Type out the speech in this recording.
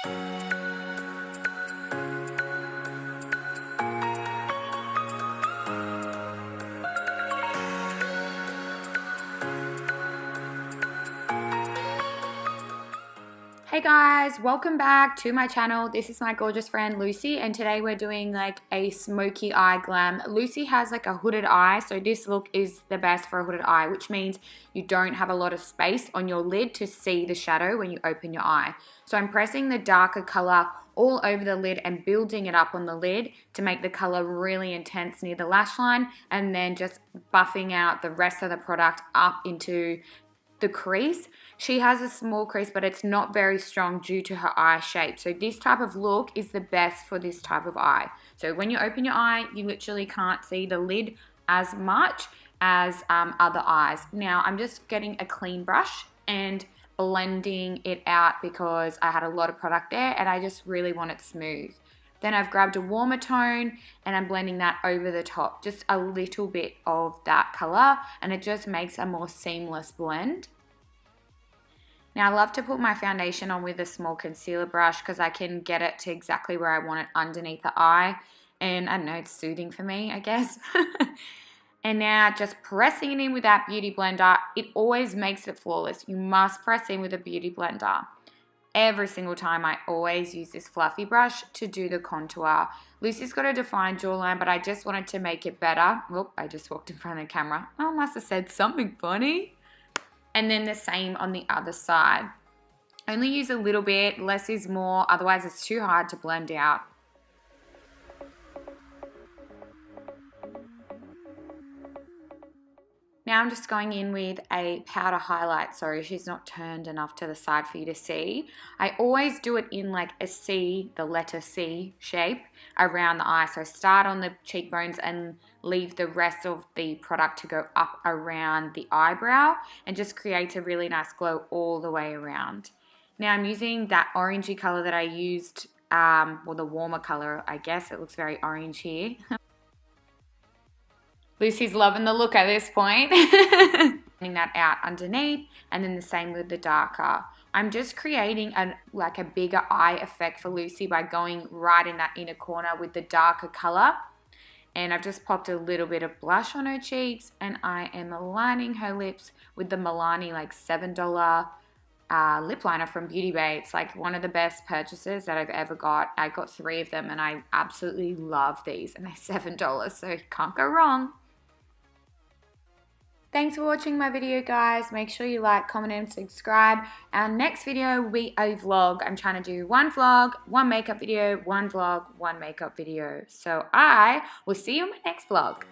Hey guys, welcome back to my channel. This is my gorgeous friend Lucy, and today we're doing like a smoky eye glam. Lucy has like a hooded eye, so this look is the best for a hooded eye, which means you don't have a lot of space on your lid to see the shadow when you open your eye. So I'm pressing the darker color all over the lid and building it up on the lid to make the color really intense near the lash line, and then just buffing out the rest of the product up into the crease. She has a small crease, but it's not very strong due to her eye shape. So this type of look is the best for this type of eye. So when you open your eye, you literally can't see the lid as much as other eyes. Now I'm just getting a clean brush and blending it out because I had a lot of product there and I just really want it smooth. Then I've grabbed a warmer tone and I'm blending that over the top, just a little bit of that color, and it just makes a more seamless blend. Now I love to put my foundation on with a small concealer brush because I can get it to exactly where I want it underneath the eye, and I don't know, it's soothing for me, I guess. And now just pressing it in with that beauty blender. It always makes it flawless. You must press in with a beauty blender. Every single time I always use this fluffy brush to do the contour. Lucy's got a defined jawline, but I just wanted to make it better. Whoop, I just walked in front of the camera. Oh, I must have said something funny. And then the same on the other side. Only use a little bit, less is more, otherwise it's too hard to blend out. Now I'm just going in with a powder highlight. Sorry, she's not turned enough to the side for you to see. I always do it in like a C, the letter C shape around the eye. So I start on the cheekbones and leave the rest of the product to go up around the eyebrow, and just creates a really nice glow all the way around. Now I'm using that orangey color that I used, or the warmer color, I guess. It looks very orange here. Lucy's loving the look at this point. Getting that out underneath, and then the same with the darker. I'm just creating like a bigger eye effect for Lucy by going right in that inner corner with the darker color. And I've just popped a little bit of blush on her cheeks, and I am aligning her lips with the Milani like $7 lip liner from Beauty Bay. It's like one of the best purchases that I've ever got. I got 3 of them and I absolutely love these, and they're $7, so can't go wrong. Thanks for watching my video, guys. Make sure you like, comment, and subscribe. Our next video will be a vlog. I'm trying to do 1 vlog, 1 makeup video, 1 vlog, 1 makeup video. So I will see you in my next vlog.